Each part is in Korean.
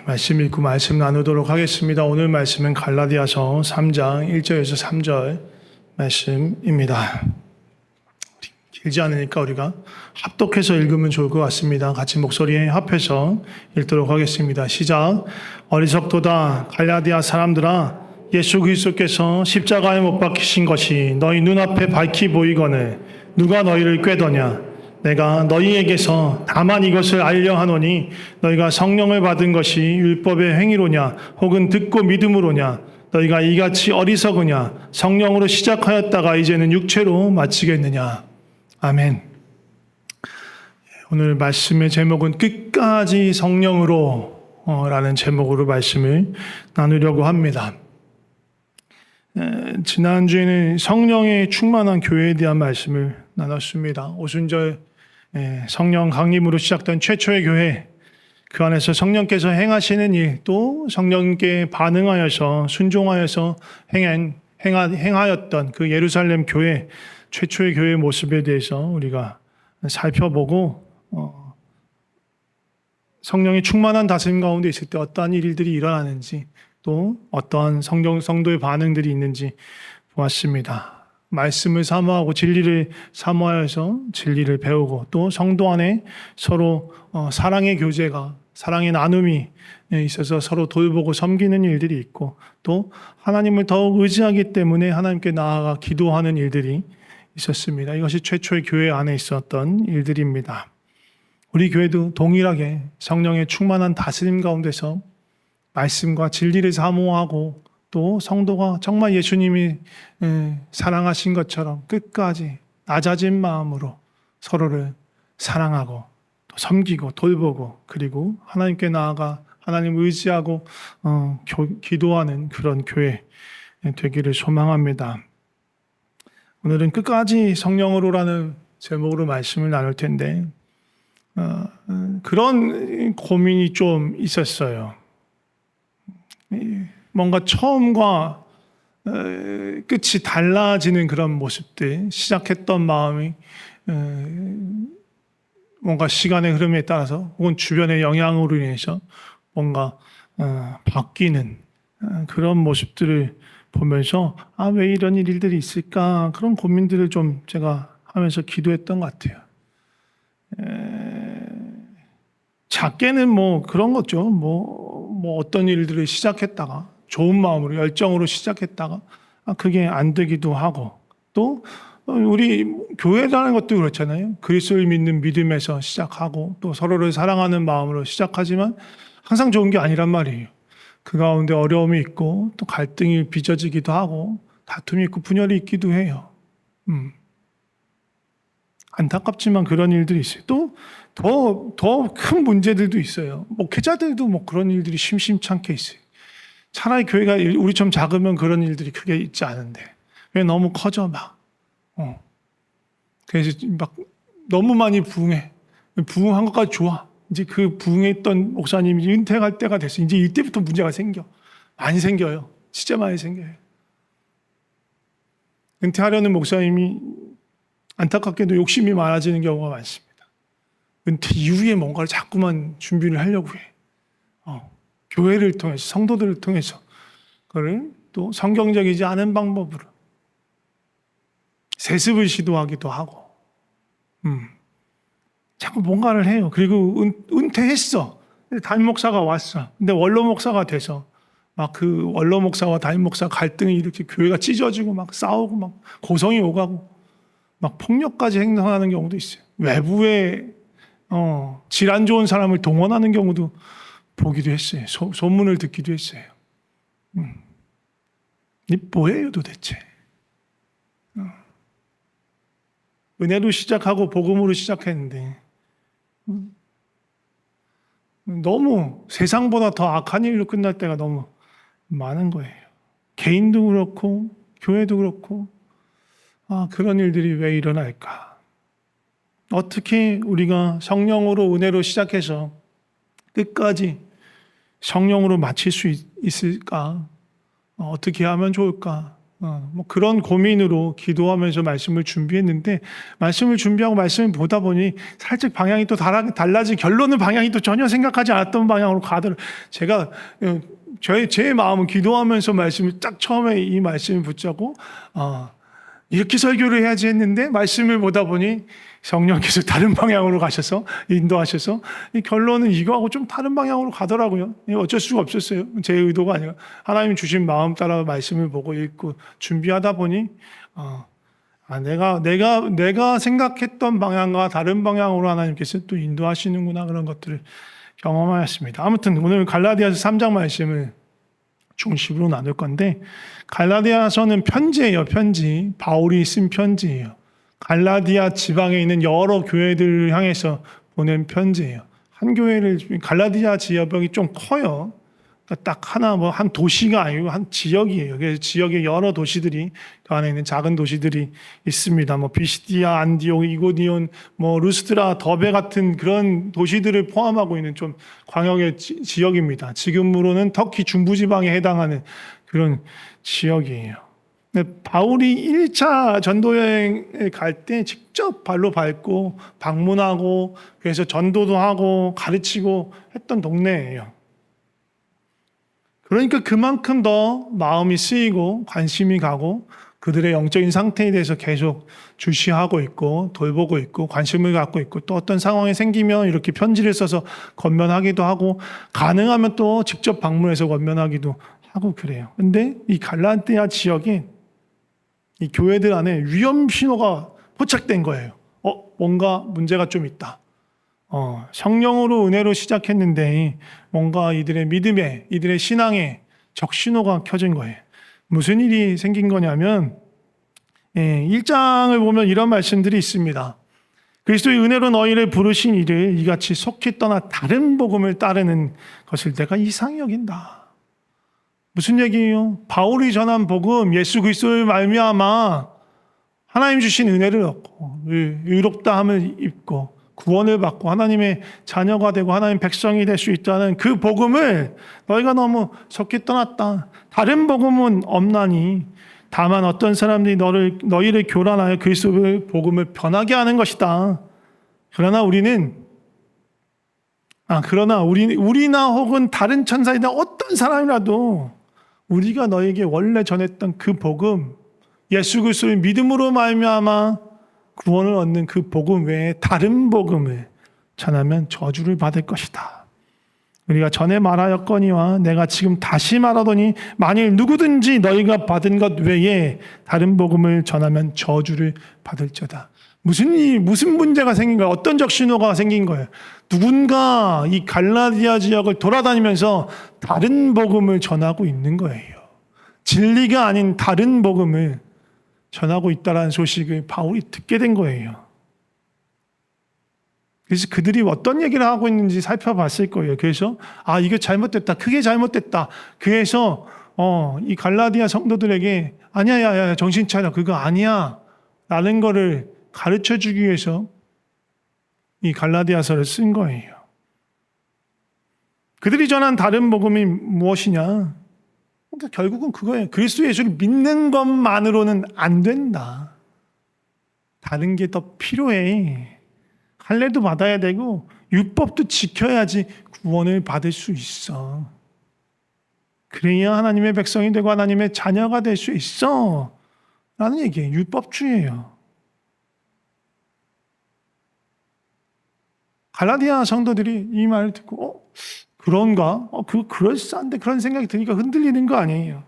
말씀 읽고 말씀 나누도록 하겠습니다. 오늘 말씀은 갈라디아서 3장 1절에서 3절 말씀입니다. 길지 않으니까 우리가 합독해서 읽으면 좋을 것 같습니다. 같이 목소리에 합해서 읽도록 하겠습니다. 시작. 어리석도다 갈라디아 사람들아, 예수 그리스도께서 십자가에 못 박히신 것이 너희 눈앞에 밝히 보이거늘 누가 너희를 꾀더냐? 내가 너희에게서 다만 이것을 알려 하노니 너희가 성령을 받은 것이 율법의 행위로냐 혹은 듣고 믿음으로냐? 너희가 이같이 어리석으냐? 성령으로 시작하였다가 이제는 육체로 마치겠느냐? 아멘. 오늘 말씀의 제목은 끝까지 성령으로 라는 제목으로 말씀을 나누려고 합니다. 지난주에는 성령의 충만한 교회에 대한 말씀을 나눴습니다. 오순절 성령 강림으로 시작된 최초의 교회, 그 안에서 성령께서 행하시는 일, 또 성령께 반응하여서 순종하여서 행하였던 그 예루살렘 교회, 최초의 교회의 모습에 대해서 우리가 살펴보고 성령의 충만한 다스림 가운데 있을 때 어떠한 일들이 일어나는지, 또 어떠한 성도의 반응들이 있는지 보았습니다. 말씀을 사모하고 진리를 사모하여서 진리를 배우고, 또 성도 안에 서로 사랑의 교제가, 사랑의 나눔이 있어서 서로 돌보고 섬기는 일들이 있고, 또 하나님을 더욱 의지하기 때문에 하나님께 나아가 기도하는 일들이 있었습니다. 이것이 최초의 교회 안에 있었던 일들입니다. 우리 교회도 동일하게 성령의 충만한 다스림 가운데서 말씀과 진리를 사모하고, 또 성도가 정말 예수님이 사랑하신 것처럼 끝까지 낮아진 마음으로 서로를 사랑하고 또 섬기고 돌보고, 그리고 하나님께 나아가 하나님을 의지하고 기도하는 그런 교회 되기를 소망합니다. 오늘은 끝까지 성령으로라는 제목으로 말씀을 나눌 텐데 그런 고민이 좀 있었어요. 뭔가 처음과 끝이 달라지는 그런 모습들, 시작했던 마음이 뭔가 시간의 흐름에 따라서 혹은 주변의 영향으로 인해서 뭔가 바뀌는 그런 모습들을 보면서 왜 이런 일들이 있을까, 그런 고민들을 좀 제가 하면서 기도했던 것 같아요. 작게는 뭐 그런 거죠. 뭐 어떤 일들을 시작했다가 좋은 마음으로 열정으로 시작했다가 그게 안 되기도 하고, 또 우리 교회라는 것도 그렇잖아요. 그리스도를 믿는 믿음에서 시작하고 또 서로를 사랑하는 마음으로 시작하지만 항상 좋은 게 아니란 말이에요. 그 가운데 어려움이 있고 또 갈등이 빚어지기도 하고 다툼이 있고 분열이 있기도 해요. 안타깝지만 그런 일들이 있어요. 또 더 큰 문제들도 있어요. 목회자들도 뭐 그런 일들이 심심찮게 있어요. 차라리 교회가 우리처럼 작으면 그런 일들이 크게 있지 않은데 왜 너무 커져 막. 그래서 막 너무 많이 부흥해. 부흥한 것까지 좋아. 이제 그 부흥했던 목사님이 은퇴할 때가 됐어. 이제 이때부터 문제가 생겨. 많이 생겨요. 진짜 많이 생겨요. 은퇴하려는 목사님이 안타깝게도 욕심이 많아지는 경우가 많습니다. 은퇴 이후에 뭔가를 자꾸만 준비를 하려고 해. 교회를 통해서, 성도들을 통해서 그걸 또 성경적이지 않은 방법으로 세습을 시도하기도 하고, 자꾸 뭔가를 해요. 그리고 은퇴했어. 담임 목사가 왔어. 근데 원로 목사가 돼서 막 그 원로 목사와 담임 목사 갈등이 이렇게 교회가 찢어지고 막 싸우고 막 고성이 오가고 막 폭력까지 행동하는 경우도 있어요. 외부에 질 안 좋은 사람을 동원하는 경우도 보기도 했어요. 소문을 듣기도 했어요. 이 뭐예요 도대체? 은혜로 시작하고 복음으로 시작했는데 너무 세상보다 더 악한 일로 끝날 때가 너무 많은 거예요. 개인도 그렇고 교회도 그렇고 그런 일들이 왜 일어날까? 어떻게 우리가 성령으로 은혜로 시작해서 끝까지 성령으로 마칠 수 있을까? 어떻게 하면 좋을까? 뭐 그런 고민으로 기도하면서 말씀을 준비했는데 말씀을 준비하고 말씀을 보다 보니 살짝 방향이 또 달라지 결론은 방향이 또 전혀 생각하지 않았던 방향으로 가더라고요. 제가 제 마음은 기도하면서 말씀을 딱 처음에 이 말씀을 붙잡고 이렇게 설교를 해야지 했는데 말씀을 보다 보니 성령께서 다른 방향으로 가셔서 인도하셔서 이 결론은 이거하고 좀 다른 방향으로 가더라고요. 어쩔 수가 없었어요. 제 의도가 아니라 하나님이 주신 마음 따라 말씀을 보고 읽고 준비하다 보니 내가 생각했던 방향과 다른 방향으로 하나님께서 또 인도하시는구나 그런 것들을 경험하였습니다. 아무튼 오늘 갈라디아서 3장 말씀을 중심으로 나눌 건데 갈라디아서는 편지예요. 편지. 바울이 쓴 편지예요. 갈라디아 지방에 있는 여러 교회들을 향해서 보낸 편지예요. 한 교회를 갈라디아 지역이 좀 커요. 그러니까 딱 하나 한 도시가 아니고 한 지역이에요. 그래서 지역에 여러 도시들이 그 안에 있는 작은 도시들이 있습니다. 비시디아, 안디옥, 이고니온, 루스드라, 더베 같은 그런 도시들을 포함하고 있는 좀 광역의 지역입니다. 지금으로는 터키 중부지방에 해당하는 그런 지역이에요. 바울이 1차 전도여행을 갈 때 직접 발로 밟고 방문하고 그래서 전도도 하고 가르치고 했던 동네예요. 그러니까 그만큼 더 마음이 쓰이고 관심이 가고 그들의 영적인 상태에 대해서 계속 주시하고 있고 돌보고 있고 관심을 갖고 있고 또 어떤 상황이 생기면 이렇게 편지를 써서 권면하기도 하고 가능하면 또 직접 방문해서 권면하기도 하고 그래요. 근데 이 갈라디아 지역에 이 교회들 안에 위험 신호가 포착된 거예요. 뭔가 문제가 좀 있다. 성령으로 은혜로 시작했는데 뭔가 이들의 믿음에, 이들의 신앙에 적신호가 켜진 거예요. 무슨 일이 생긴 거냐면 1장을 보면 이런 말씀들이 있습니다. 그리스도의 은혜로 너희를 부르신 이를 이같이 속히 떠나 다른 복음을 따르는 것을 내가 이상히 여긴다. 무슨 얘기예요? 바울이 전한 복음, 예수 그리스도를 말미암아 하나님 주신 은혜를 얻고 의롭다함을 입고 구원을 받고 하나님의 자녀가 되고 하나님 백성이 될 수 있다는 그 복음을 너희가 너무 속히 떠났다. 다른 복음은 없나니 다만 어떤 사람들이 너희를 교란하여 그리스도의 복음을 변하게 하는 것이다. 그러나 우리나 혹은 다른 천사이나 어떤 사람이라도 우리가 너에게 원래 전했던 그 복음, 예수 그리스도의 믿음으로 말미암아 구원을 얻는 그 복음 외에 다른 복음을 전하면 저주를 받을 것이다. 우리가 전에 말하였거니와 내가 지금 다시 말하더니 만일 누구든지 너희가 받은 것 외에 다른 복음을 전하면 저주를 받을지어다. 무슨 문제가 생긴 거예요? 어떤 적신호가 생긴 거예요? 누군가 이 갈라디아 지역을 돌아다니면서 다른 복음을 전하고 있는 거예요. 진리가 아닌 다른 복음을 전하고 있다는 소식을 바울이 듣게 된 거예요. 그래서 그들이 어떤 얘기를 하고 있는지 살펴봤을 거예요. 그래서 이게 잘못됐다. 크게 잘못됐다. 그래서 이 갈라디아 성도들에게 아니야 정신 차려. 그거 아니야. 라는 거를 가르쳐 주기 위해서 이 갈라디아서를 쓴 거예요. 그들이 전한 다른 복음이 무엇이냐? 그러니까 결국은 그거예요. 그리스도 예수를 믿는 것만으로는 안 된다. 다른 게 더 필요해. 할례도 받아야 되고 율법도 지켜야지 구원을 받을 수 있어. 그래야 하나님의 백성이 되고 하나님의 자녀가 될 수 있어. 라는 얘기예요. 율법주의예요. 갈라디아 성도들이 이 말을 듣고 그런가? 그럴싸한데 그런 생각이 드니까 흔들리는 거 아니에요.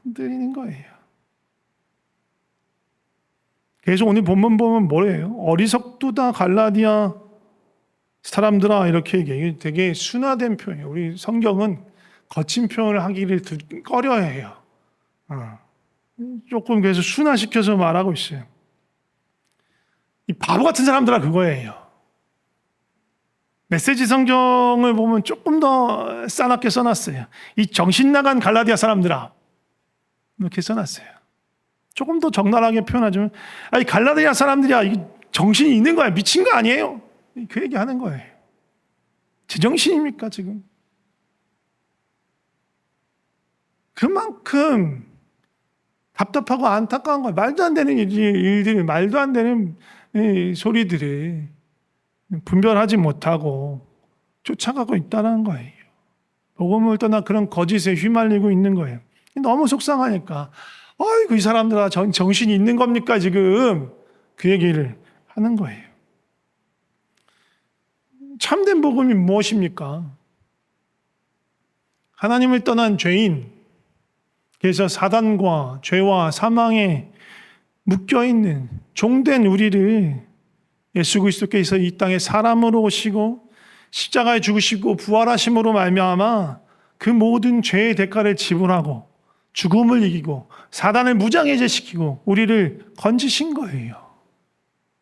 흔들리는 거예요. 그래서 오늘 본문 보면 뭐예요? 어리석도다 갈라디아 사람들아 이렇게 얘기해요. 되게 순화된 표현이에요. 우리 성경은 거친 표현을 하기를 꺼려해요. 조금 그래서 순화시켜서 말하고 있어요. 이 바보 같은 사람들아 그거예요. 메시지 성경을 보면 조금 더 싸납게 써놨어요. 이 정신 나간 갈라디아 사람들아 이렇게 써놨어요. 조금 더 적나라하게 표현하자면 갈라디아 사람들이야 정신이 있는 거야. 미친 거 아니에요. 그 얘기하는 거예요. 제정신입니까 지금? 그만큼 답답하고 안타까운 거예요. 말도 안 되는 일들이, 말도 안 되는 소리들을 분별하지 못하고 쫓아가고 있다는 거예요. 복음을 떠나 그런 거짓에 휘말리고 있는 거예요. 너무 속상하니까 아이고 이 사람들아 정신이 있는 겁니까 지금? 그 얘기를 하는 거예요. 참된 복음이 무엇입니까? 하나님을 떠난 죄인, 그래서 사단과 죄와 사망에 묶여있는 종된 우리를 예수 그리스도께서 이 땅에 사람으로 오시고 십자가에 죽으시고 부활하심으로 말미암아 그 모든 죄의 대가를 지불하고 죽음을 이기고 사단을 무장해제시키고 우리를 건지신 거예요.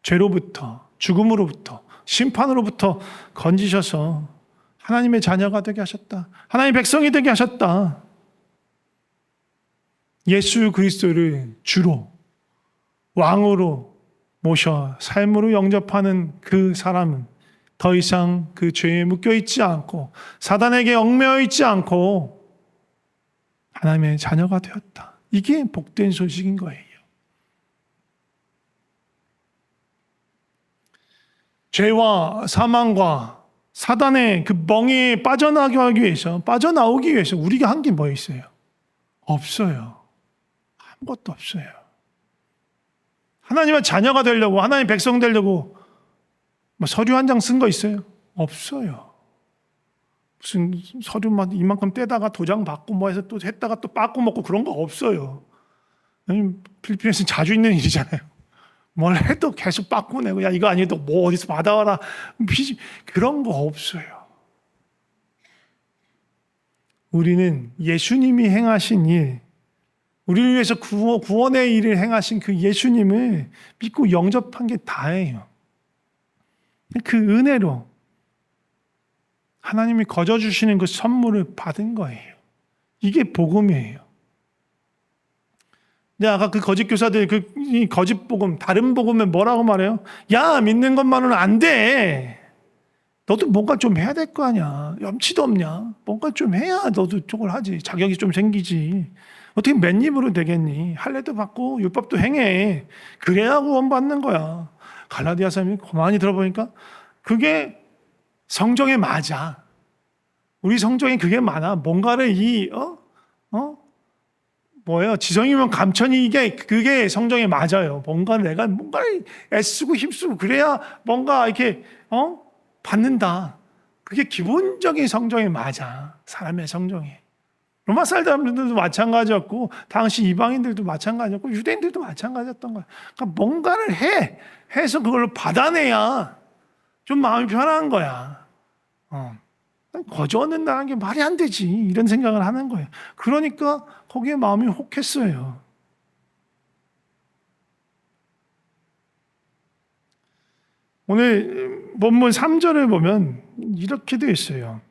죄로부터, 죽음으로부터, 심판으로부터 건지셔서 하나님의 자녀가 되게 하셨다. 하나님의 백성이 되게 하셨다. 예수 그리스도를 주로 왕으로 모셔 삶으로 영접하는 그 사람은 더 이상 그 죄에 묶여있지 않고 사단에게 얽매여 있지 않고 하나님의 자녀가 되었다. 이게 복된 소식인 거예요. 죄와 사망과 사단의 그 멍에에 빠져나오기 위해서 우리가 한 게 뭐 있어요? 없어요. 아무것도 없어요. 하나님의 자녀가 되려고, 하나님의 백성 되려고 뭐 서류 한 장 쓴 거 있어요? 없어요. 무슨 서류만 이만큼 떼다가 도장 받고 뭐 해서 또 했다가 또 빠꾸 먹고 그런 거 없어요. 필리핀에서는 자주 있는 일이잖아요. 뭘 해도 계속 빠꾸 내고 야 이거 아니도 뭐 어디서 받아와라. 그런 거 없어요. 우리는 예수님이 행하신 일, 우리를 위해서 구원의 일을 행하신 그 예수님을 믿고 영접한 게 다예요. 그 은혜로 하나님이 거저주시는 그 선물을 받은 거예요. 이게 복음이에요. 근데 아까 그 거짓 교사들, 이 거짓 복음, 다른 복음은 뭐라고 말해요? 야, 믿는 것만으로는 안 돼. 너도 뭔가 좀 해야 될 거 아니야. 염치도 없냐? 뭔가 좀 해야 너도 저걸 하지. 자격이 좀 생기지. 어떻게 맨입으로 되겠니? 할례도 받고 율법도 행해. 그래야 구원 받는 거야. 갈라디아 사람이 가만히 들어보니까 그게 성경에 맞아. 우리 성경에 그게 많아. 뭔가를 지성이면 감천이 그게 성경에 맞아요. 뭔가를 애쓰고 힘쓰고 그래야 뭔가 이렇게 받는다. 그게 기본적인 성경에 맞아. 사람의 성경에. 로마 사람들도 마찬가지였고 당시 이방인들도 마찬가지였고 유대인들도 마찬가지였던 거야. 그러니까 뭔가를 해서 그걸 받아내야 좀 마음이 편한 거야. 거저 얻는다는 게 말이 안 되지. 이런 생각을 하는 거예요. 그러니까 거기에 마음이 혹했어요. 오늘 본문 3절을 보면 이렇게 되어 있어요.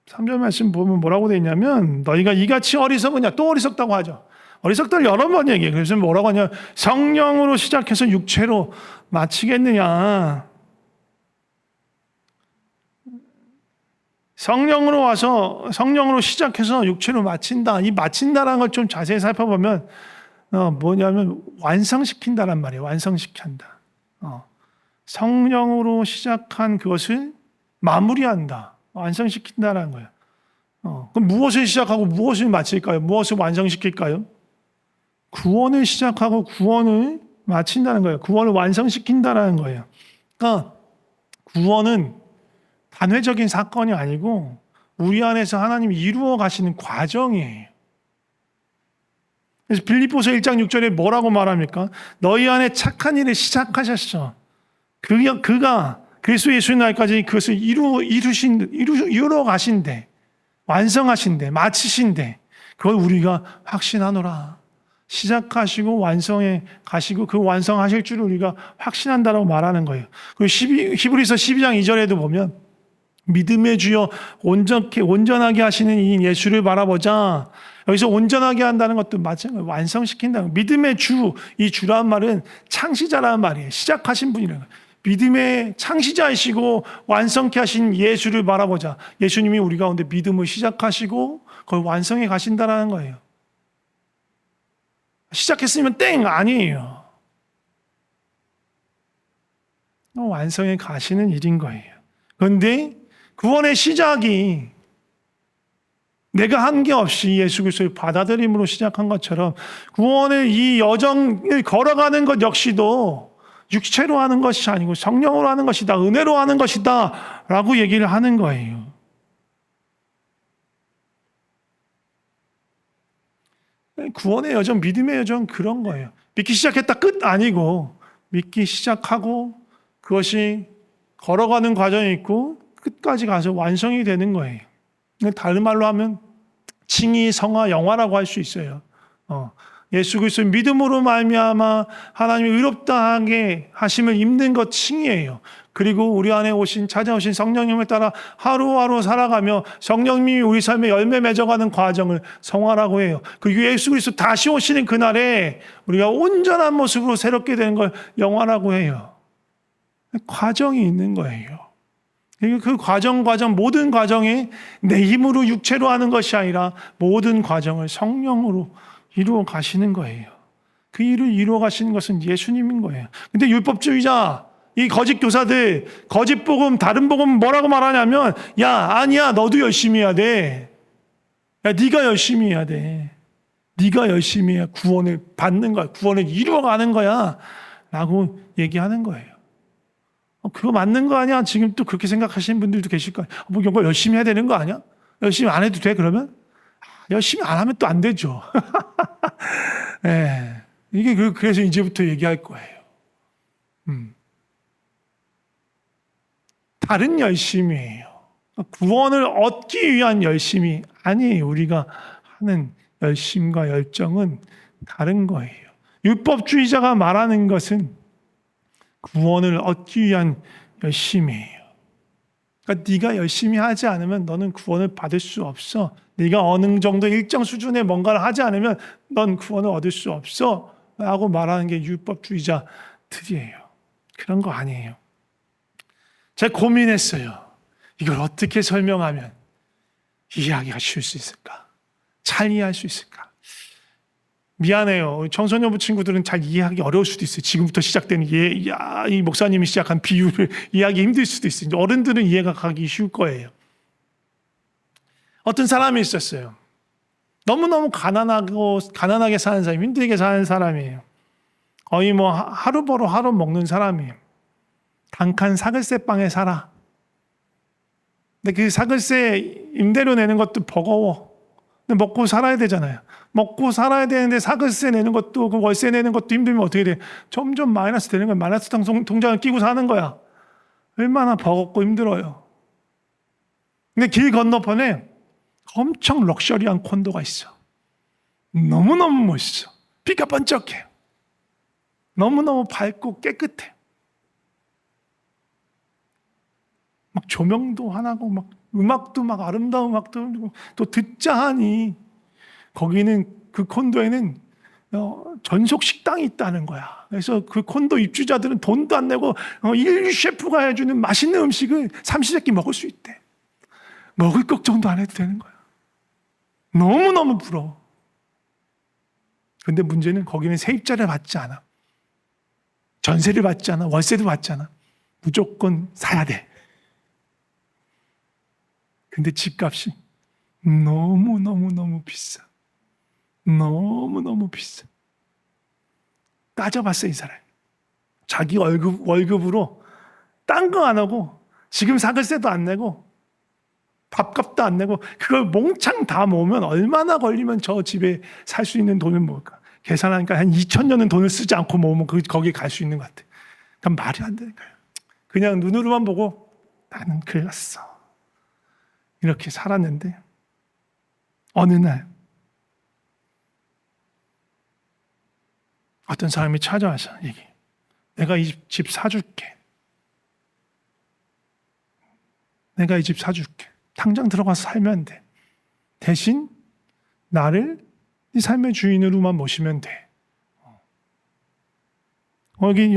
3절 말씀 보면 뭐라고 되어 있냐면 너희가 이같이 어리석으냐. 또 어리석다고 하죠. 어리석다를 여러 번 얘기해요. 그래서 뭐라고 하냐. 성령으로 시작해서 육체로 마치겠느냐. 성령으로 와서 성령으로 시작해서 육체로 마친다. 이 마친다라는 걸 좀 자세히 살펴보면 뭐냐면 완성시킨다란 말이에요. 완성시킨다. 성령으로 시작한 그것을 마무리한다. 완성시킨다라는 거예요. 그럼 무엇을 시작하고 무엇을 마칠까요? 무엇을 완성시킬까요? 구원을 시작하고 구원을 마친다는 거예요. 구원을 완성시킨다라는 거예요. 그러니까 구원은 단회적인 사건이 아니고 우리 안에서 하나님이 이루어 가시는 과정이에요. 그래서 빌립보서 1장 6절에 뭐라고 말합니까? 너희 안에 착한 일을 시작하셨어. 그가 그리스도 예수의 날까지 그것을 이루어 가신대. 완성하신대. 마치신대. 그걸 우리가 확신하노라. 시작하시고 완성해 가시고 그 완성하실 줄을 우리가 확신한다라고 말하는 거예요. 그리고 히브리서 12장 2절에도 보면 믿음의 주여 온전하게 하시는 이 예수를 바라보자. 여기서 온전하게 한다는 것도 마찬가지로 완성시킨다. 믿음의 주, 이 주라는 말은 창시자라는 말이에요. 시작하신 분이라는 거예요. 믿음의 창시자이시고 완성케 하신 예수를 바라보자. 예수님이 우리 가운데 믿음을 시작하시고 그걸 완성해 가신다는 거예요. 시작했으면 땡! 아니에요. 완성에 가시는 일인 거예요. 그런데 구원의 시작이 내가 한 게 없이 예수 그리스도의 받아들임으로 시작한 것처럼 구원의 이 여정을 걸어가는 것 역시도 육체로 하는 것이 아니고 성령으로 하는 것이다. 은혜로 하는 것이다. 라고 얘기를 하는 거예요. 구원의 여정, 믿음의 여정 그런 거예요. 믿기 시작했다 끝 아니고 믿기 시작하고 그것이 걸어가는 과정이 있고 끝까지 가서 완성이 되는 거예요. 다른 말로 하면 칭의, 성화, 영화라고 할 수 있어요. 예수 그리스도의 믿음으로 말미암아 하나님이 의롭다하게 하심을 입는 것 칭의예요. 그리고 우리 안에 찾아오신 성령님을 따라 하루하루 살아가며 성령님이 우리 삶에 열매 맺어가는 과정을 성화라고 해요. 그리고 예수 그리스도 다시 오시는 그날에 우리가 온전한 모습으로 새롭게 되는 걸 영화라고 해요. 과정이 있는 거예요. 그 과정 모든 과정에 내 힘으로 육체로 하는 것이 아니라 모든 과정을 성령으로 이루어 가시는 거예요. 그 일을 이루어 가시는 것은 예수님인 거예요. 근데 율법주의자, 이 거짓 교사들, 거짓 복음, 다른 복음 뭐라고 말하냐면 아니야 너도 열심히 해야 돼. 네가 열심히 해야 돼. 네가 열심히 해야 구원을 받는 거야. 구원을 이루어 가는 거야. 라고 얘기하는 거예요. 그거 맞는 거 아니야? 지금 또 그렇게 생각하시는 분들도 계실 거예요. 뭐 이런 거 열심히 해야 되는 거 아니야? 열심히 안 해도 돼 그러면? 열심히 안 하면 또 안 되죠. 네. 이게 그래서 이제부터 얘기할 거예요. 다른 열심이에요. 구원을 얻기 위한 열심이 아니에요. 우리가 하는 열심과 열정은 다른 거예요. 율법주의자가 말하는 것은 구원을 얻기 위한 열심이에요. 그러니까 네가 열심히 하지 않으면 너는 구원을 받을 수 없어. 네가 어느 정도 일정 수준의 뭔가를 하지 않으면 넌 구원을 얻을 수 없어. 라고 말하는 게 율법주의자들이에요. 그런 거 아니에요. 제가 고민했어요. 이걸 어떻게 설명하면 이해하기가 쉬울 수 있을까? 잘 이해할 수 있을까? 미안해요. 청소년부 친구들은 잘 이해하기 어려울 수도 있어요. 지금부터 시작되는 이 목사님이 시작한 비유를 이해하기 힘들 수도 있어요. 어른들은 이해가 가기 쉬울 거예요. 어떤 사람이 있었어요. 너무너무 가난하게 사는 사람, 힘들게 사는 사람이에요. 거의 뭐 하루 벌어 하루 먹는 사람이에요. 단칸 사글세 방에 살아. 근데 그 사글세 임대료 내는 것도 버거워. 근데 먹고 살아야 되잖아요. 먹고 살아야 되는데 사글세 내는 것도 그 월세 내는 것도 힘들면 어떻게 돼? 점점 마이너스 되는 거야. 마이너스 통장을 끼고 사는 거야. 얼마나 버겁고 힘들어요. 근데 길 건너편에 엄청 럭셔리한 콘도가 있어. 너무너무 멋있어. 빛가 번쩍해. 너무너무 밝고 깨끗해. 막 조명도 하나고 막 음악도 막 아름다운 음악도 또 듣자 하니 거기는 그 콘도에는 전속 식당이 있다는 거야. 그래서 그 콘도 입주자들은 돈도 안 내고 인류 셰프가 해주는 맛있는 음식을 삼시세끼 먹을 수 있대. 먹을 걱정도 안 해도 되는 거야. 너무너무 부러워. 그런데 문제는 거기는 세입자를 받지 않아. 전세를 받지 않아. 월세도 받지 않아. 무조건 사야 돼. 근데 집값이 너무너무 비싸. 너무너무 비싸. 따져봤어, 이 사람. 자기 월급으로 딴 거 안 하고 지금 사글세도 안 내고 밥값도 안 내고 그걸 몽창 다 모으면 얼마나 걸리면 저 집에 살 수 있는 돈은 뭘까? 계산하니까 한 2,000년은 돈을 쓰지 않고 모으면 거기에 갈 수 있는 것 같아. 그럼 말이 안 되는 거예요. 그냥 눈으로만 보고 나는 큰일 났어. 이렇게 살았는데 어느 날 어떤 사람이 찾아와서 얘기해. 내가 이 집 사줄게. 내가 이 집 사줄게. 당장 들어가서 살면 돼. 대신 나를 네 삶의 주인으로만 모시면 돼. 여기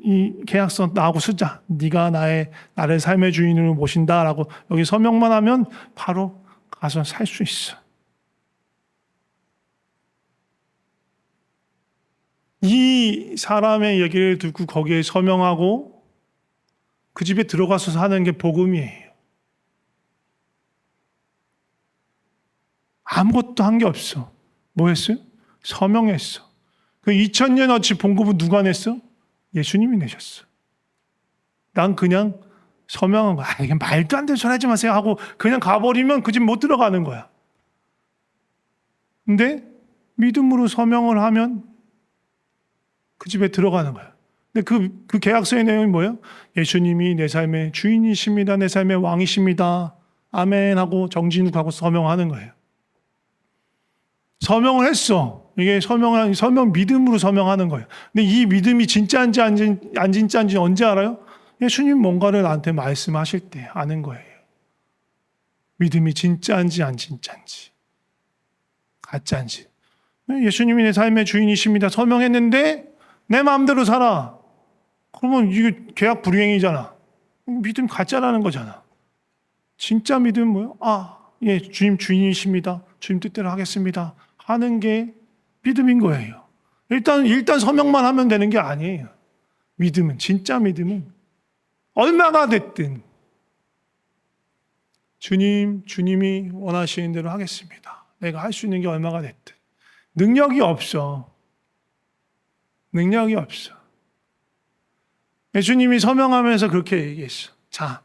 이 계약서 나하고 쓰자. 네가 나를 삶의 주인으로 모신다라고 여기 서명만 하면 바로 가서 살 수 있어. 이 사람의 얘기를 듣고 거기에 서명하고 그 집에 들어가서 사는 게 복음이에요. 아무것도 한 게 없어. 뭐 했어요? 서명했어. 그 2000년어치 봉급은 누가 냈어? 예수님이 내셨어. 난 그냥 서명한 거야. 이게 말도 안 되는 소리 하지 마세요 하고 그냥 가버리면 그 집 못 들어가는 거야. 근데 믿음으로 서명을 하면 그 집에 들어가는 거야. 근데 그 계약서의 내용이 뭐예요? 예수님이 내 삶의 주인이십니다. 내 삶의 왕이십니다. 아멘 하고 정진욱하고 서명하는 거예요. 서명을 했어. 이게 서명 믿음으로 서명하는 거예요. 근데 이 믿음이 진짜인지 안 진짜인지 언제 알아요? 예수님 뭔가를 나한테 말씀하실 때 아는 거예요. 믿음이 진짜인지 안 진짜인지, 가짜인지. 예수님이 내 삶의 주인이십니다. 서명했는데 내 마음대로 살아. 그러면 이게 계약 불이행이잖아. 믿음 가짜라는 거잖아. 진짜 믿음은 뭐예요? 예, 주님 주인이십니다. 주님 뜻대로 하겠습니다. 하는 게 믿음인 거예요. 일단 서명만 하면 되는 게 아니에요. 믿음은, 진짜 믿음은 얼마가 됐든 주님이 원하시는 대로 하겠습니다. 내가 할 수 있는 게 얼마가 됐든. 능력이 없어. 능력이 없어. 예수님이 서명하면서 그렇게 얘기했어. 자,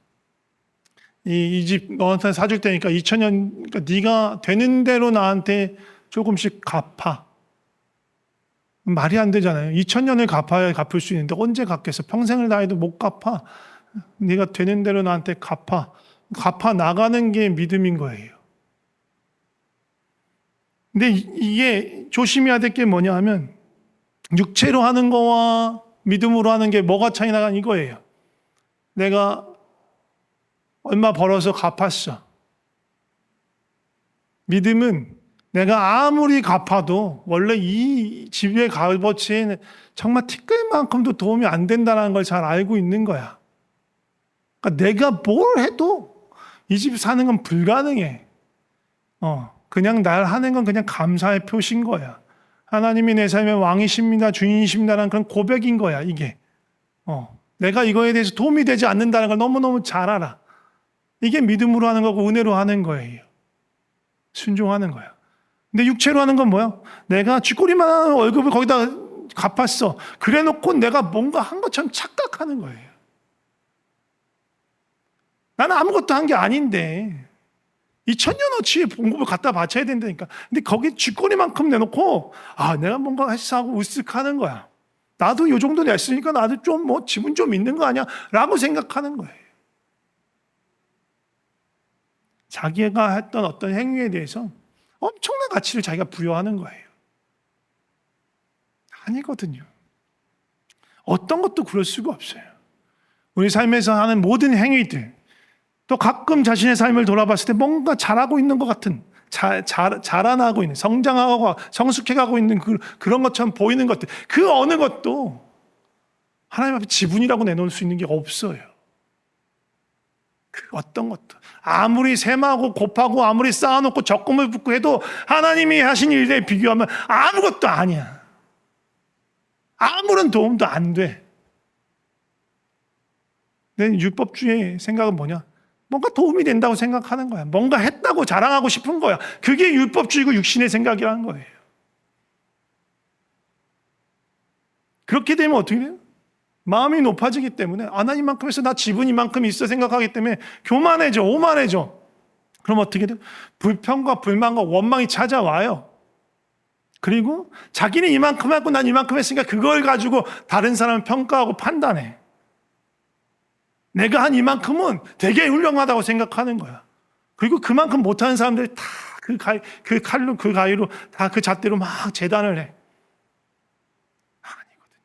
이 집 너한테 사줄 테니까 2000년, 그러니까 네가 되는 대로 나한테 조금씩 갚아. 말이 안 되잖아요. 2000년을 갚아야 갚을 수 있는데 언제 갚겠어? 평생을 다해도 못 갚아. 네가 되는 대로 나한테 갚아. 갚아 나가는 게 믿음인 거예요. 근데 이게 조심해야 될 게 뭐냐 하면 육체로 하는 거와 믿음으로 하는 게 뭐가 차이 나간 이거예요. 내가 얼마 벌어서 갚았어. 믿음은 내가 아무리 갚아도 원래 이 집의 값어치에는 정말 티끌만큼도 도움이 안 된다는 걸 잘 알고 있는 거야. 그러니까 내가 뭘 해도 이 집 사는 건 불가능해. 그냥 날 하는 건 그냥 감사의 표시인 거야. 하나님이 내 삶의 왕이십니다, 주인이십니다라는 그런 고백인 거야, 이게. 내가 이거에 대해서 도움이 되지 않는다는 걸 너무너무 잘 알아. 이게 믿음으로 하는 거고 은혜로 하는 거예요. 순종하는 거야. 근데 육체로 하는 건 뭐야? 내가 쥐꼬리만한 월급을 거기다 갚았어. 그래 놓고 내가 뭔가 한 것처럼 착각하는 거예요. 나는 아무것도 한 게 아닌데 2000년어치의 봉급을 갖다 바쳐야 된다니까. 근데 거기 쥐꼬리만큼 내놓고 내가 뭔가 했어 하고 으쓱하는 거야. 나도 이 정도 냈으니까 나도 좀 뭐 지분 좀 있는 거 아니야? 라고 생각하는 거예요. 자기가 했던 어떤 행위에 대해서 엄청난 가치를 자기가 부여하는 거예요. 아니거든요. 어떤 것도 그럴 수가 없어요. 우리 삶에서 하는 모든 행위들, 또 가끔 자신의 삶을 돌아봤을 때 뭔가 잘하고 있는 것 같은, 자라나고 있는, 성장하고 성숙해가고 있는 그런 것처럼 보이는 것들, 그 어느 것도 하나님 앞에 지분이라고 내놓을 수 있는 게 없어요. 그 어떤 것도. 아무리 셈하고 곱하고 아무리 쌓아놓고 적금을 붓고 해도 하나님이 하신 일에 비교하면 아무것도 아니야. 아무런 도움도 안 돼. 내 율법주의 생각은 뭐냐? 뭔가 도움이 된다고 생각하는 거야. 뭔가 했다고 자랑하고 싶은 거야. 그게 율법주의고 육신의 생각이라는 거예요. 그렇게 되면 어떻게 돼요? 마음이 높아지기 때문에 하나님만큼 해서 나 지분 이만큼 있어 생각하기 때문에 교만해져, 오만해져. 그럼 어떻게 돼요? 불평과 불만과 원망이 찾아와요. 그리고 자기는 이만큼 하고 난 이만큼 했으니까 그걸 가지고 다른 사람을 평가하고 판단해. 내가 한 이만큼은 되게 훌륭하다고 생각하는 거야. 그리고 그만큼 못하는 사람들이 다 그 칼로 그 가위로 다 그 잣대로 막 재단을 해. 아니거든요.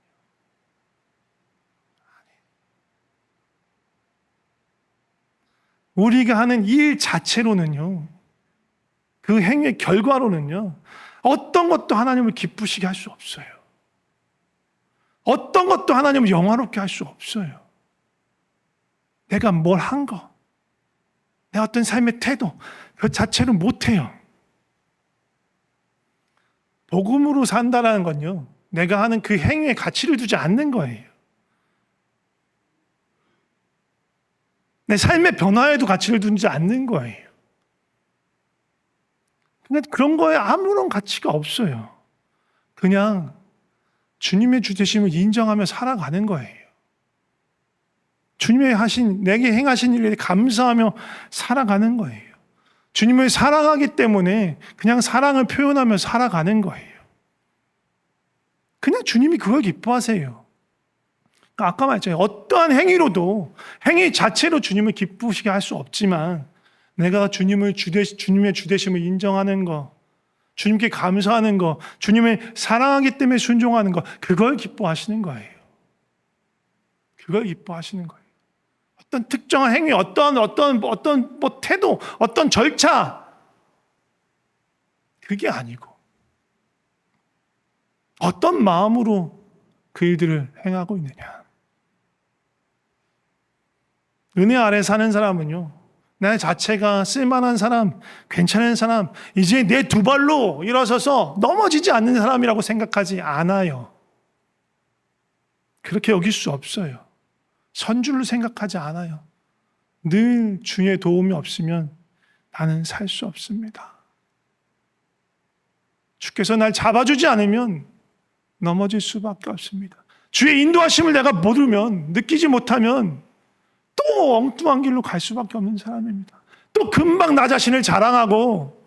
우리가 하는 일 자체로는요, 그 행위의 결과로는요, 어떤 것도 하나님을 기쁘시게 할 수 없어요. 어떤 것도 하나님을 영화롭게 할 수 없어요. 내가 뭘 한 거, 내 어떤 삶의 태도, 그 자체를 못해요. 복음으로 산다라는 건요, 내가 하는 그 행위에 가치를 두지 않는 거예요. 내 삶의 변화에도 가치를 두지 않는 거예요. 그런 거에 아무런 가치가 없어요. 그냥 주님의 주 되심을 인정하며 살아가는 거예요. 주님의 내게 행하신 일에 감사하며 살아가는 거예요. 주님을 사랑하기 때문에 그냥 사랑을 표현하며 살아가는 거예요. 그냥 주님이 그걸 기뻐하세요. 아까 말했잖아요. 어떠한 행위로도 행위 자체로 주님을 기쁘시게 할 수 없지만 내가 주님의 주되심을 인정하는 거, 주님께 감사하는 거, 주님을 사랑하기 때문에 순종하는 거, 그걸 기뻐하시는 거예요. 그걸 기뻐하시는 거예요. 어떤 특정한 행위, 어떤 태도, 어떤 절차, 그게 아니고 어떤 마음으로 그 일들을 행하고 있느냐. 은혜 아래 사는 사람은요, 내 자체가 쓸만한 사람, 괜찮은 사람, 이제 내 두 발로 일어서서 넘어지지 않는 사람이라고 생각하지 않아요. 그렇게 여길 수 없어요. 선줄로 생각하지 않아요. 늘 주의 도움이 없으면 나는 살 수 없습니다. 주께서 날 잡아주지 않으면 넘어질 수밖에 없습니다. 주의 인도하심을 내가 모르면, 느끼지 못하면 또 엉뚱한 길로 갈 수밖에 없는 사람입니다. 또 금방 나 자신을 자랑하고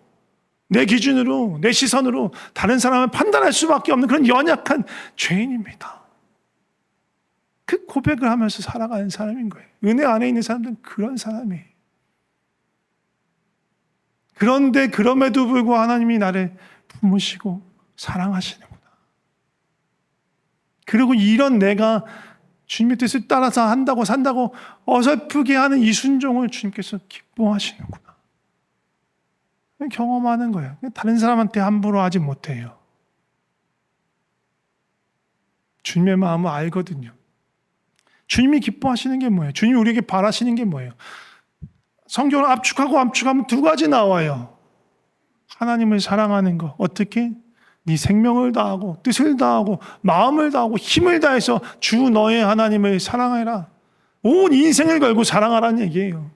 내 기준으로, 내 시선으로 다른 사람을 판단할 수밖에 없는 그런 연약한 죄인입니다. 그 고백을 하면서 살아가는 사람인 거예요. 은혜 안에 있는 사람들은 그런 사람이에요. 그런데 그럼에도 불구하고 하나님이 나를 품으시고 사랑하시는구나. 그리고 이런 내가 주님의 뜻을 따라서 한다고 산다고 어설프게 하는 이 순종을 주님께서 기뻐하시는구나. 경험하는 거예요. 다른 사람한테 함부로 하지 못해요. 주님의 마음을 알거든요. 주님이 기뻐하시는 게 뭐예요? 주님이 우리에게 바라시는 게 뭐예요? 성경을 압축하면 두 가지 나와요. 하나님을 사랑하는 거. 어떻게? 네 생명을 다하고 뜻을 다하고 마음을 다하고 힘을 다해서 주 너의 하나님을 사랑해라. 온 인생을 걸고 사랑하라는 얘기예요.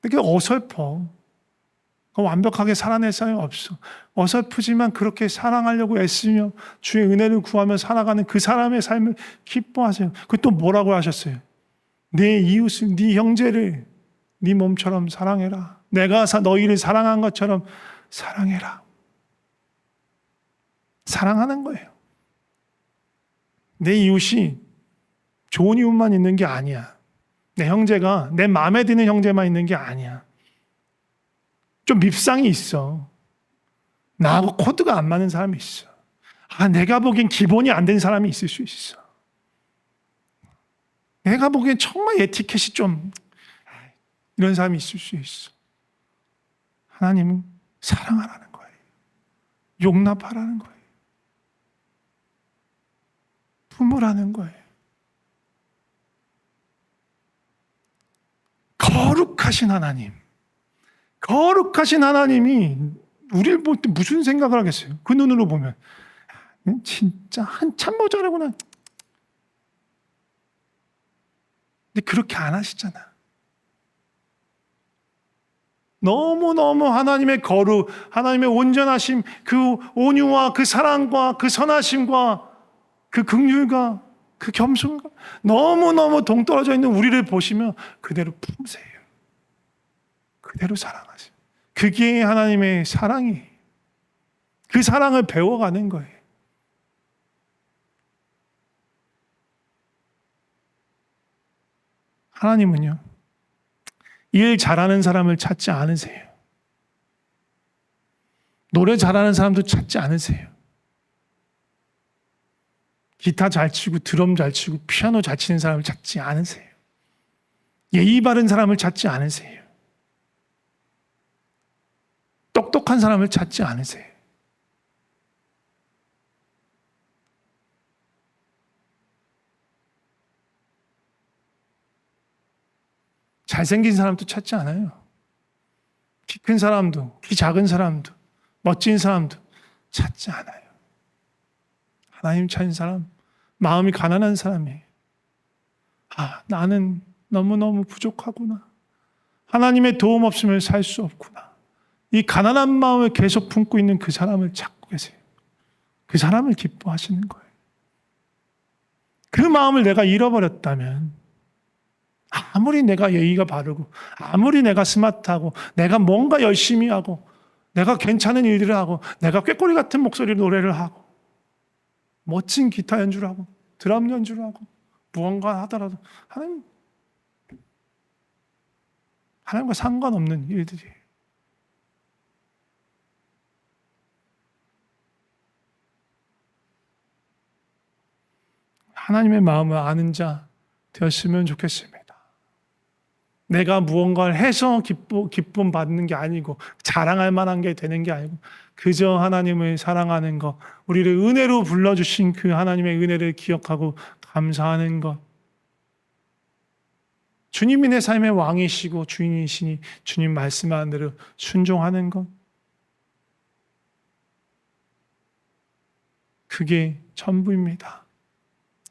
그게 어설퍼. 완벽하게 살아낼 사람이 없어. 어설프지만 그렇게 사랑하려고 애쓰며 주의 은혜를 구하며 살아가는 그 사람의 삶을 기뻐하세요. 그또 뭐라고 하셨어요? 내 이웃을, 네 형제를 네 몸처럼 사랑해라. 내가 너희를 사랑한 것처럼 사랑해라. 사랑하는 거예요. 내 이웃이 좋은 이웃만 있는 게 아니야. 내 형제가 내 마음에 드는 형제만 있는 게 아니야. 좀 밉상이 있어. 나하고 코드가 안 맞는 사람이 있어. 내가 보기엔 기본이 안 된 사람이 있을 수 있어. 내가 보기엔 정말 에티켓이 좀 이런 사람이 있을 수 있어. 하나님은 사랑하라는 거예요. 용납하라는 거예요. 품으라는 거예요. 거룩하신 하나님. 거룩하신 하나님이 우리를 볼 때 무슨 생각을 하겠어요? 그 눈으로 보면 진짜 한참 모자라구나. 근데 그렇게 안 하시잖아. 너무너무 하나님의 거룩, 하나님의 온전하심, 그 온유와 그 사랑과 그 선하심과 그 긍휼과 그 겸손과 너무너무 동떨어져 있는 우리를 보시며 그대로 품으세요. 그대로 사랑하세요. 그게 하나님의 사랑이에요. 그 사랑을 배워가는 거예요. 하나님은요, 일 잘하는 사람을 찾지 않으세요. 노래 잘하는 사람도 찾지 않으세요. 기타 잘 치고 드럼 잘 치고 피아노 잘 치는 사람을 찾지 않으세요. 예의 바른 사람을 찾지 않으세요. 똑똑한 사람을 찾지 않으세요. 잘생긴 사람도 찾지 않아요. 키 큰 사람도, 키 작은 사람도, 멋진 사람도 찾지 않아요. 하나님 찾은 사람, 마음이 가난한 사람이에요. 나는 너무너무 부족하구나. 하나님의 도움 없으면 살 수 없구나. 이 가난한 마음을 계속 품고 있는 그 사람을 찾고 계세요. 그 사람을 기뻐하시는 거예요. 그 마음을 내가 잃어버렸다면 아무리 내가 예의가 바르고 아무리 내가 스마트하고 내가 뭔가 열심히 하고 내가 괜찮은 일들을 하고 내가 꾀꼬리 같은 목소리로 노래를 하고 멋진 기타 연주를 하고 드럼 연주를 하고 무언가 하더라도 하나님과 상관없는 일들이에요. 하나님의 마음을 아는 자 되었으면 좋겠습니다. 내가 무언가를 해서 기쁨 받는 게 아니고 자랑할 만한 게 되는 게 아니고 그저 하나님을 사랑하는 것, 우리를 은혜로 불러주신 그 하나님의 은혜를 기억하고 감사하는 것. 주님이 내 삶의 왕이시고 주인이시니 주님 말씀하는 대로 순종하는 것. 그게 전부입니다.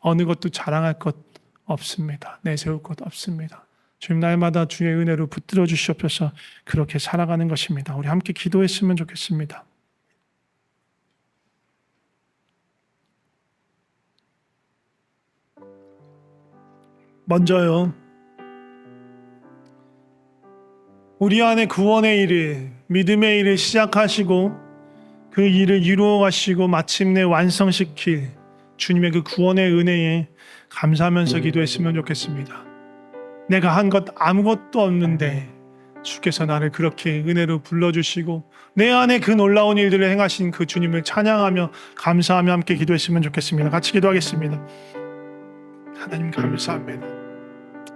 어느 것도 자랑할 것 없습니다. 내세울 것 없습니다. 주님 날마다 주의 은혜로 붙들어 주시옵소서. 그렇게 살아가는 것입니다. 우리 함께 기도했으면 좋겠습니다. 먼저요, 우리 안에 구원의 일을, 믿음의 일을 시작하시고 그 일을 이루어 가시고 마침내 완성시킬 주님의 그 구원의 은혜에 감사하면서 기도했으면 좋겠습니다. 내가 한 것 아무것도 없는데 주께서 나를 그렇게 은혜로 불러주시고 내 안에 그 놀라운 일들을 행하신 그 주님을 찬양하며 감사하며 함께 기도했으면 좋겠습니다. 같이 기도하겠습니다. 하나님 감사합니다.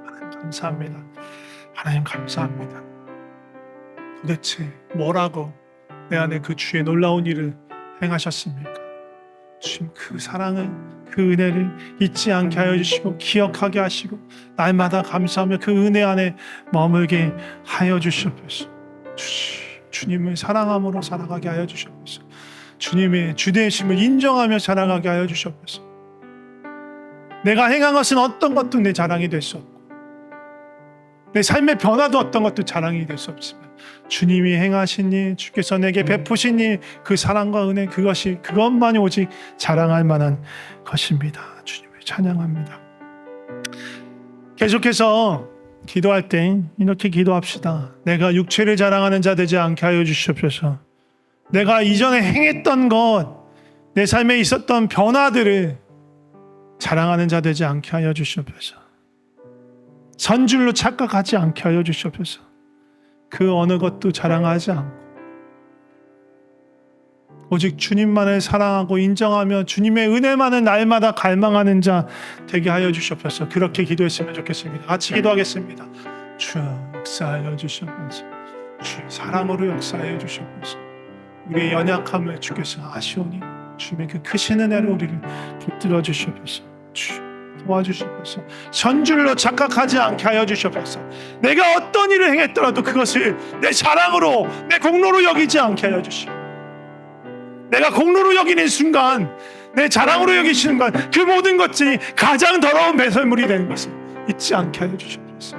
하나님 감사합니다. 하나님 감사합니다. 도대체 뭐라고 내 안에 그 주의 놀라운 일을 행하셨습니까? 주님 그 사랑을, 그 은혜를 잊지 않게 하여 주시고 기억하게 하시고 날마다 감사하며 그 은혜 안에 머물게 하여 주시옵소서. 주님을 사랑함으로 살아가게 하여 주시옵소서. 주님의 주되심을 인정하며 살아가게 하여 주시옵소서. 내가 행한 것은 어떤 것도 내 자랑이 될 수 없고 내 삶의 변화도 어떤 것도 자랑이 될 수 없지만 주님이 행하신 일, 주께서 내게 베푸신 일, 그 사랑과 은혜, 그것만이 오직 자랑할 만한 것입니다. 주님을 찬양합니다. 계속해서 기도할 때 이렇게 기도합시다. 내가 육체를 자랑하는 자 되지 않게 하여 주시옵소서. 내가 이전에 행했던 것, 내 삶에 있었던 변화들을 자랑하는 자 되지 않게 하여 주시옵소서. 선줄로 착각하지 않게 하여 주시옵소서. 그 어느 것도 자랑하지 않고 오직 주님만을 사랑하고 인정하며 주님의 은혜만을 날마다 갈망하는 자 되게 하여 주시옵소서. 그렇게 기도했으면 좋겠습니다. 같이 기도하겠습니다. 주여 역사하여 주시옵소서. 주의 사랑으로 역사하여 주시옵소서. 우리의 연약함을 주께서 아시오니 주님의 그 크신 은혜로 우리를 붙들어 주시옵소서. 주 도와주시옵소서. 선줄로 착각하지 않게 하여 주시옵소서. 내가 어떤 일을 행했더라도 그것을 내 자랑으로, 내 공로로 여기지 않게 하여 주시옵소서. 내가 공로로 여기는 순간, 내 자랑으로 여기시는 순간 그 모든 것들이 가장 더러운 배설물이 되는 것을 잊지 않게 하여 주시옵소서.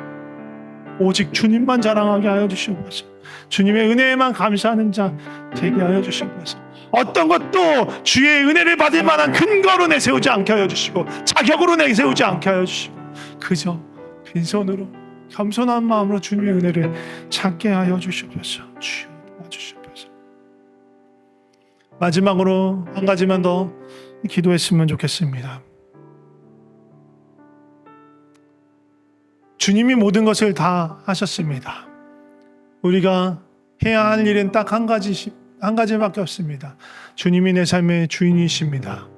오직 주님만 자랑하게 하여 주시옵소서. 주님의 은혜에만 감사하는 자 되게 하여 주시옵소서. 어떤 것도 주의 은혜를 받을 만한 근거로 내세우지 않게 하여 주시고 자격으로 내세우지 않게 하여 주시고 그저 빈손으로 겸손한 마음으로 주님의 은혜를 찾게 하여 주시옵소서. 주여 도와주시옵소서. 마지막으로 한 가지만 더 기도했으면 좋겠습니다. 주님이 모든 것을 다 하셨습니다. 우리가 해야 할 일은 딱 한 가지밖에 없습니다. 주님이 내 삶의 주인이십니다.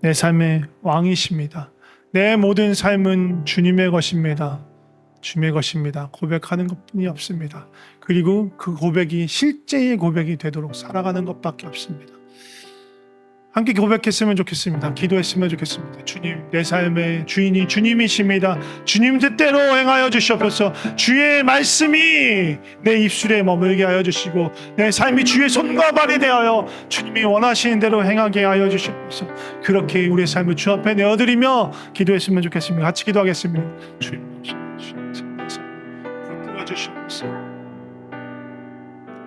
내 삶의 왕이십니다. 내 모든 삶은 주님의 것입니다. 주님의 것입니다. 고백하는 것뿐이 없습니다. 그리고 그 고백이 실제의 고백이 되도록 살아가는 것밖에 없습니다. 함께 고백했으면 좋겠습니다. 기도했으면 좋겠습니다. 주님, 내 삶의 주인이 주님이십니다. 주님 뜻대로 행하여 주시옵소서. 주의 말씀이 내 입술에 머물게 하여 주시고 내 삶이 주의 손과 발이 되어요 주님이 원하시는 대로 행하게 하여 주시옵소서. 그렇게 우리의 삶을 주 앞에 내어드리며 기도했으면 좋겠습니다. 같이 기도하겠습니다. 주님, 붙들어 주시옵소서.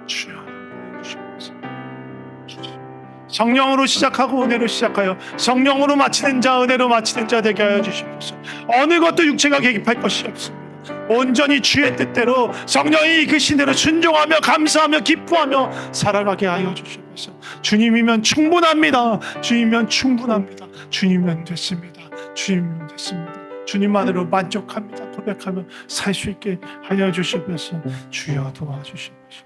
주여, 성령으로 시작하고 은혜로 시작하여 성령으로 마치는 자, 은혜로 마치는 자 되게 하여 주시옵소서. 어느 것도 육체가 개입할 것이 없습니다. 온전히 주의 뜻대로 성령이 이끄신 대로 순종하며 감사하며 기뻐하며 살아가게 하여 주시옵소서. 주님이면 충분합니다. 주님이면 충분합니다. 주님이면 됐습니다. 주님이면 됐습니다. 주님만으로 만족합니다. 고백하며 살 수 있게 하여 주시옵소서. 주여 도와주시옵소서.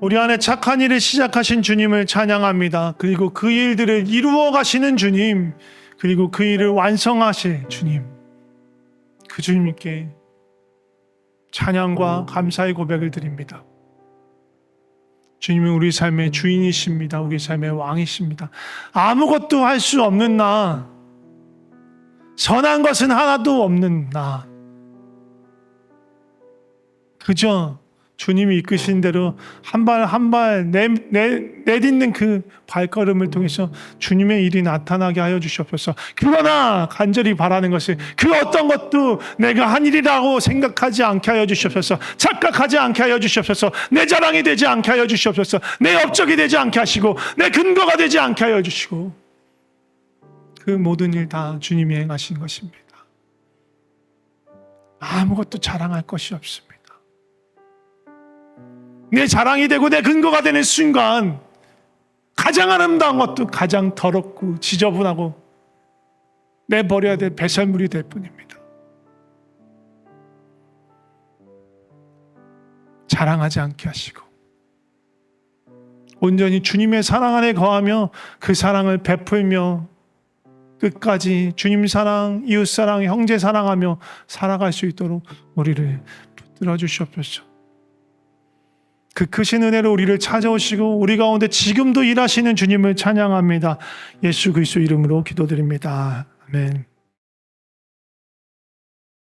우리 안에 착한 일을 시작하신 주님을 찬양합니다. 그리고 그 일들을 이루어 가시는 주님, 그리고 그 일을 완성하실 주님, 그 주님께 찬양과 감사의 고백을 드립니다. 주님은 우리 삶의 주인이십니다. 우리 삶의 왕이십니다. 아무것도 할 수 없는 나, 선한 것은 하나도 없는 나, 그저 주님이 이끄신 대로 한 발 한 발 내딛는 그 발걸음을 통해서 주님의 일이 나타나게 하여 주시옵소서. 그러나 간절히 바라는 것은 그 어떤 것도 내가 한 일이라고 생각하지 않게 하여 주시옵소서. 착각하지 않게 하여 주시옵소서. 내 자랑이 되지 않게 하여 주시옵소서. 내 업적이 되지 않게 하시고 내 근거가 되지 않게 하여 주시고 그 모든 일 다 주님이 행하신 것입니다. 아무것도 자랑할 것이 없습니다. 내 자랑이 되고 내 근거가 되는 순간 가장 아름다운 것도 가장 더럽고 지저분하고 내버려야 될 배설물이 될 뿐입니다. 자랑하지 않게 하시고 온전히 주님의 사랑 안에 거하며 그 사랑을 베풀며 끝까지 주님 사랑, 이웃 사랑, 형제 사랑하며 살아갈 수 있도록 우리를 붙들어 주시옵소서. 그 크신 은혜로 우리를 찾아오시고 우리 가운데 지금도 일하시는 주님을 찬양합니다. 예수 그리스도 이름으로 기도드립니다. 아멘.